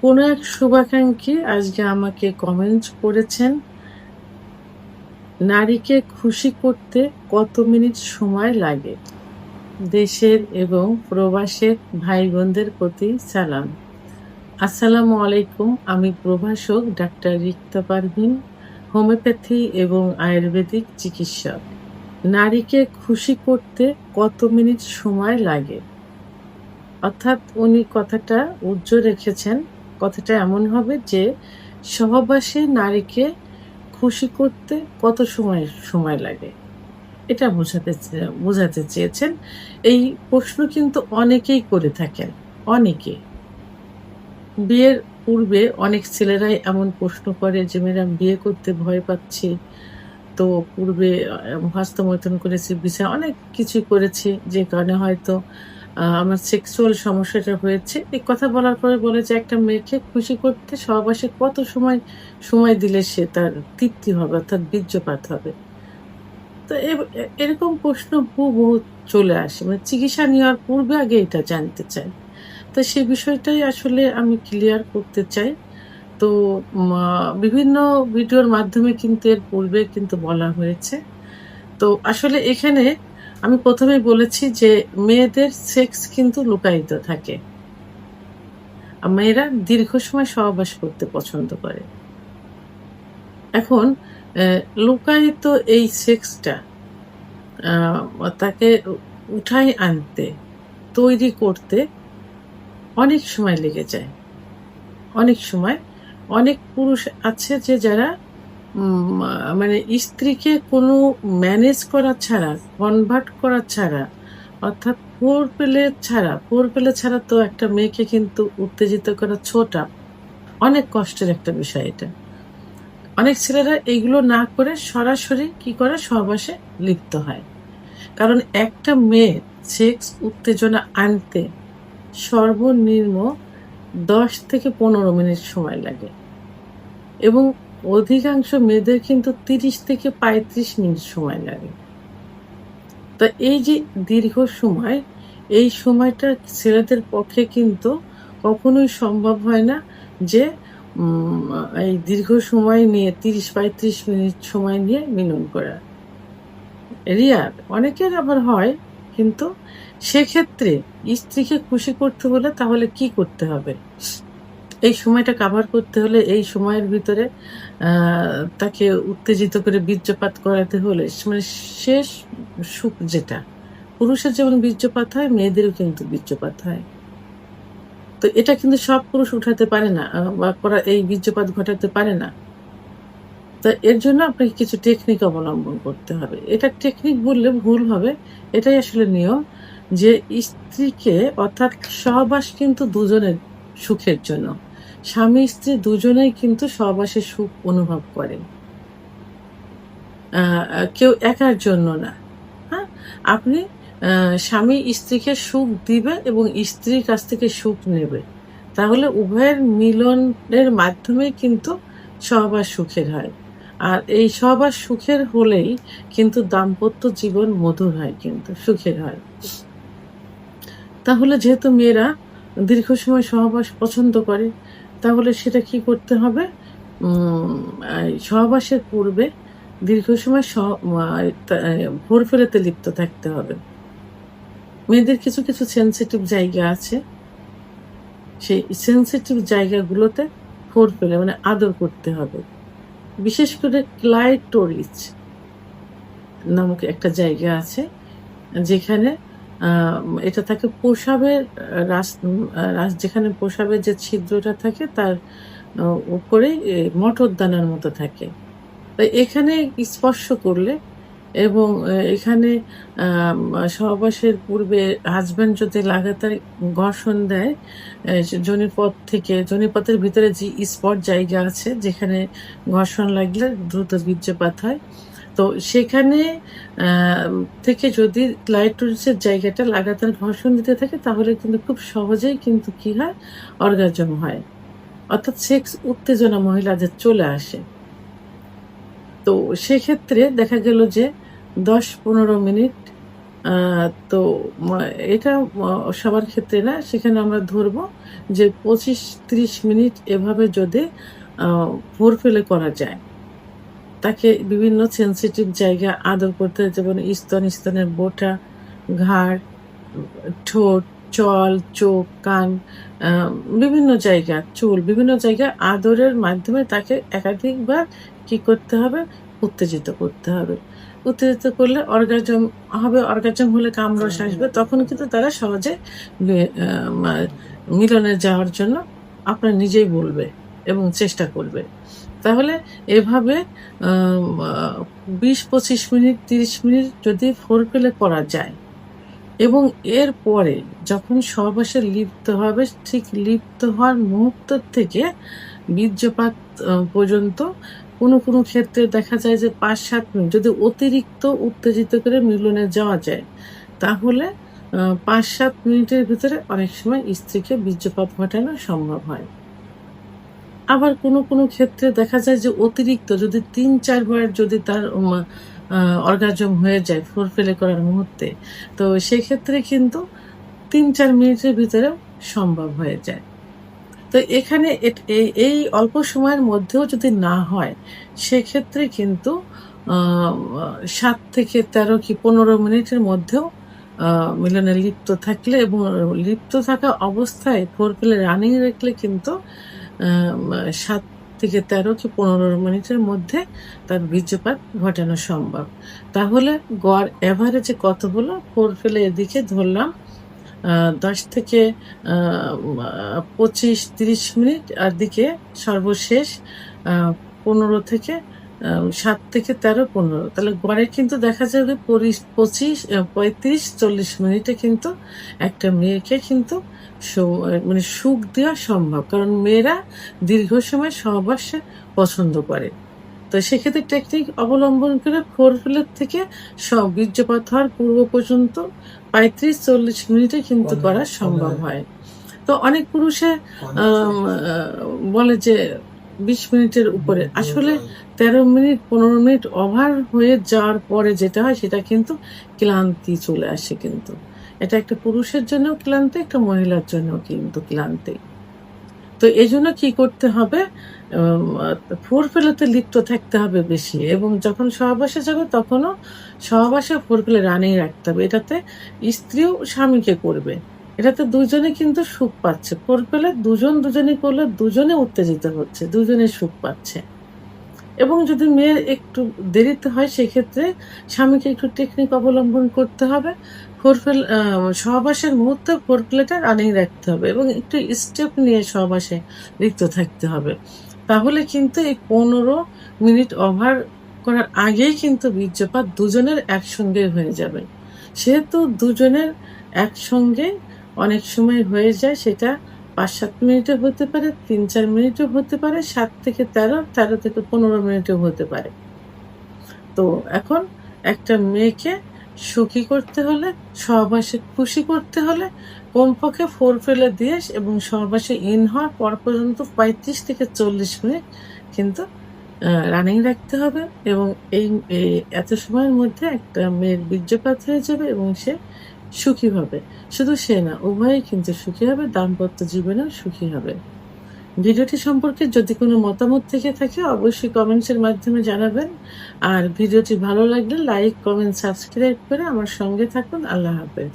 কোনো এক শুভাকাঙ্ক্ষী আজকে আমাকে কমেন্ট করেছেন, নারীকে খুশি করতে কত মিনিট সময় লাগে? দেশের এবং প্রবাসের ভাই বোনদের প্রতি সালাম। আসসালামু আলাইকুম। আমি প্রভাষক ডাক্তার রিক্তা পারভিন, হোমিওপ্যাথি এবং আয়ুর্বেদিক চিকিৎসক। নারীকে খুশি করতে কত মিনিট সময় লাগে? অর্থাৎ উনি কথাটা উজ্জ্ব রেখেছেন। কথাটা এমন হবে যে সহবাসে নারীকে খুশি করতে কত সময় লাগে? এটা বোঝাতে চেয়েছেন। এই প্রশ্ন কিন্তু অনেকেই করে থাকেন। অনেকে। বিয়ের পূর্বে অনেক ছেলেরাই এমন প্রশ্ন করে যে, "ম্যাডাম বিয়ে করতে ভয় পাচ্ছি। তো পূর্বে হস্তমৈথুন করেছি, অনেক কিছুই করেছি। যে কারণে হয়তো আমার সেক্সুয়াল সমস্যাটা হয়েছে।" এই কথা বলার পরে বলে যে, "একটা মেয়েকে খুশি করতে সহবাসে কত সময় দিলে সে তার তৃপ্তি হবে অর্থাৎ বীর্যপাত হবে?" তো এরকম প্রশ্ন হুবহু চলে আসে। মানে চিকিৎসা নেওয়ার পূর্বে আগে এটা জানতে চাই। তো সে বিষয়টাই আসলে আমি ক্লিয়ার করতে চাই। তো বিভিন্ন ভিডিওর মাধ্যমে কিন্তু এর পূর্বে কিন্তু বলা হয়েছে। তো আসলে এখানে আমি ১ম এই বলেছি যে মেয়েদের সেক্স কিন্তু লুকায়িত থাকে। মেয়েরা দীর্ঘ সময় সহবাস করতে পছন্দ করে। এখন অ্যা লুকায়িত এই সেক্সটা তাকে উঠায় আনতে, তৈরি করতে অনেক সময় লেগে যায়। অনেক সময় অনেক পুরুষ আছে যে যারা উম আ মানে স্ত্রীকে কোনো ম্যানেজ করা ছাড়া, কনভার্ট করা ছাড়া অর্থাৎ ফোর পেলে ছাড়া তো একটা মেয়েকে কিন্তু উত্তেজিত করা ছোটা অনেক কষ্টের একটা বিষয় এটা। অনেক ছেলেরা এইগুলো না করে সরাসরি কি করে? সহবাসে লিপ্ত হয়। কারণ একটা মেয়ের সেক্স উত্তেজনা আনতে সর্বনিম্ন ১০ থেকে ১৫ মিনিট সময় লাগে এবং অধিকাংশ মেয়েদের কিন্তু ৩০ থেকে ৩৫ মিনিট সময় লাগে। তো এই যে দীর্ঘ সময়, এই সময়টা ছেলেদের পক্ষে কিন্তু কখনোই সম্ভব হয় না যে এই দীর্ঘ সময় নিয়ে ৩০-৩৫ মিনিট সময় নিয়ে মিলন করা। রেয়ার। অনেকের আবার হয়। কিন্তু সেক্ষেত্রে স্ত্রীকে খুশি করতে হলে তাহলে কি করতে হবে? এই সময়টা কাভার করতে হলে এই সময়ের ভিতরে আ তাকে উত্তেজিত করে বীর্যপাত করাতে হলে মানে শেষ সুখ যেটা। পুরুষের যেমন বীর্যপাত হয়, মেয়েদেরও কিন্তু বীর্যপাত হয়। তো এটা কিন্তু সব পুরুষ উঠাতে পারে না বা এই বীর্যপাত ঘটাতে পারে না। তো এর জন্য আপনাকে কিছু টেকনিক অবলম্বন করতে হবে। এটা টেকনিক বললে ভুল হবে। এটাই আসলে নিয়ম যে স্ত্রীকে অর্থাৎ সহবাস কিন্তু দুজনের সুখের জন্য। স্বামী-স্ত্রী দুজনেই কিন্তু সহবাসের সুখ অনুভব করে। আ আ কেউ একার জন্য না। হ্যাঁ? আপনি স্বামী স্ত্রীকে সুখ দিবে এবং স্ত্রীর কাছ থেকে সুখ নেবে। তাহলে উভয়ের মিলনের মাধ্যমেই কিন্তু সহবাস সুখের হয়। আর এই সহবাস সুখের হলেই কিন্তু দাম্পত্য জীবন মধুর হয় কিন্তু, সুখের হয়। তাহলে যেহেতু মেয়েরা দীর্ঘ সময় সহবাস পছন্দ করে, তাহলে সেটা কি করতে হবে? উম এই সহবাসের পূর্বে দীর্ঘ সময় স মা তা ভোরফেলাতে লিপ্ত থাকতে হবে। মেয়েদের কিছু সেনসিটিভ জায়গা আছে। সেই সেনসিটিভ জায়গাগুলোতে ফোরফেলে মানে আদর করতে হবে। বিশেষ করে ক্লাইটোরিস নামক একটা জায়গা আছে যেখানে আ এটা থাকে প্রসাবের যেখানে প্রসাবের যে ছিদ্রটা থাকে তার আ উপরেই মটরদানার মতো থাকে। তো এখানে স্পর্শ করলে এবং এখানে সহবাসের পূর্বে হাসব্যান্ড যদি লাগাতার ঘর্ষণ দেয়, যোনিপথের ভিতরে যে স্পট জায়গা আছে যেখানে ঘর্ষণ লাগলে দ্রুত বীর্যপাত হয়। তো সেখানে আ থেকে যদি ক্লাইটোরিসের জায়গাটা লাগাতার ঘর্ষণ দিতে থাকে তাহলে কিন্তু খুব সহজেই কিন্তু কি হয়? অর্গাজম হয়। অর্থাৎ সেক্স উত্তেজনা মহিলাদের চলে আসে। তো সেক্ষেত্রে দেখা গেল যে ১০-১৫ মিনিট তো এটা সবার ক্ষেত্রে না, সেখানে আমরা ধরবো যে 25-30 মিনিট এভাবে যদি ভোর ফেলে করা যায়, তাকে বিভিন্ন সেনসিটিভ জায়গা আদর করতে হয়, যেমন স্তনের বোঁটা, ঘাড়, ঠোঁট, চল, চোখ, কান, আ বিভিন্ন জায়গা, চুল, বিভিন্ন জায়গায় আদরের মাধ্যমে তাকে একাধিকবার কি করতে হবে? উত্তেজিত করতে হবে। উত্তেজিত করলে অর্গাজম হবে, অর্গাজম হলে কামরস আসবে। তখন কিন্তু তারা সহজে বে আ মা মিলনে যাওয়ার জন্য আপনার নিজেই বলবে এবং চেষ্টা করবে। তাহলে এভাবে আম আ ২০-২৫ মিনিট, ৩০ মিনিট যদি ফোরপ্লে করা যায় এবং এরপরে যখন সহবাসে লিপ্ত হবে, ঠিক লিপ্ত হওয়ার মুহূর্ত থেকে বীর্যপাত পর্যন্ত কোনো ক্ষেত্রে দেখা যায় যে ৫-৭ মিনিট যদি অতিরিক্ত উত্তেজিত করে মিলনে যাওয়া যায়, তাহলে ৫-৭ মিনিটের ভিতরে অনেক সময় স্ত্রীকে বীর্যপাত ঘটানো সম্ভব হয়। আবার কোনো ক্ষেত্রে দেখা যায় যে অতিরিক্ত যদি ৩-৪ বার যদি তার আ অর্গাজম হয়ে যায় ফোরপ্লে করার মুহূর্তে, তো সেক্ষেত্রে কিন্তু ৩-৪ মিনিটের ভিতরেও সম্ভব হয়ে যায়। তো এখানে এই অল্প সময়ের মধ্যেও যদি না হয়, সেক্ষেত্রে কিন্তু আ ৭ থেকে ১৩ কি ১৫ মিনিটের মধ্যেও আ মিলনে লিপ্ত থাকলে এবং লিপ্ত থাকা অবস্থায় ফোরপ্লে রানিং রাখলে কিন্তু ৭ থেকে ১৩ কি ১৫ মিনিটের মধ্যে তার বীর্যপাত ঘটানো সম্ভব। তাহলে গড় এভারেজে কত হলো? ফোরপ্লে এদিকে ধরলাম আ ১০ থেকে আ মা ২৫-৩০ মিনিট, আর দিকে সর্বশেষ আ ১৫ থেকে ৭ থেকে ১৩, ১৫। তাহলে গড়ে কিন্তু দেখা যাবে ৩৫-৪০ মিনিটে কিন্তু একটা মেয়েকে কিন্তু মানে সুখ দেওয়া সম্ভব। কারণ মেয়েরা দীর্ঘ সময় সহবাসে পছন্দ করে। তো সেক্ষেত্রে টেকনিক অবলম্বন করে ফোরপ্লের থেকে বীর্যপাত হওয়ার পূর্ব পর্যন্ত ৩৫-৪০ মিনিটে কিন্তু করা সম্ভব হয়। তো অনেক পুরুষে আম আ বলে যে ২০ মিনিটের উপরে। আসলে ১৩ মিনিট ১৫ মিনিট ওভার হয়ে যাওয়ার পরে যেটা হয় সেটা কিন্তু ক্লান্তি চলে আসে কিন্তু। এটা একটা পুরুষের জন্যও ক্লান্তি, একটা মহিলার জন্যও কিন্তু ক্লান্তি। তো এজন্য কি করতে হবে? আম আ ফোরপ্লেতে লিপ্ত থাকতে হবে বেশি এবং যখন সহবাসে যাবে তখনও সহবাসে ফোরপ্লে রানিং রাখতে হবে। এটাতে স্ত্রীও স্বামীকে করবে। এটাতে দুজনে কিন্তু সুখ পাচ্ছে। ফোরপ্লে দুজনে করলে দুজনে উত্তেজিত হচ্ছে, দুজনে সুখ পাচ্ছে। এবং যদি মেয়ের একটু দেরিতে হয় সেক্ষেত্রে স্বামীকে একটু টেকনিক অবলম্বন করতে হবে। সহবাসের মুহূর্তে ফোরপ্লেটা রানিং রাখতে হবে এবং একটু স্টেপ নিয়ে সহবাসে লিপ্ত থাকতে হবে। তাহলে কিন্তু এই ১৫ মিনিট ওভার করার আগেই কিন্তু বীর্যপাত দুজনের একসঙ্গে হয়ে যাবে। সেহেতু দুজনের একসঙ্গে অনেক সময় হয়ে যায়, সেটা ৫-৭ মিনিটও হতে পারে, ৩-৪ মিনিটও হতে পারে, ৭ থেকে ১৩, ১৩ থেকে ১৫ মিনিটও হতে পারে। তো এখন একটা মেয়েকে সুখী করতে হলে, সহবাসে খুশি করতে হলে কমপক্ষে ফোরপ্লে দিয়ে এবং সহবাসে ইন হওয়ার পর পর্যন্ত ৩৫ থেকে ৪০ মিনিট কিন্তু রানিং রাখতে হবে এবং এই এত সময়ের মধ্যে একটা মেয়ের বীর্যপাত হয়ে যাবে এবং সে সুখী হবে। শুধু সে না, উভয়েই কিন্তু সুখী হবে, দাম্পত্য জীবনেও সুখী হবে। ভিডিওটি সম্পর্কে যদি কোনো মতামত থেকে থাকে অবশ্যই কমেন্টসের মাধ্যমে জানাবেন। আর ভিডিওটি ভালো লাগলে লাইক, কমেন্ট, সাবস্ক্রাইব করে আমার সঙ্গে থাকুন। আল্লাহ হাফেজ।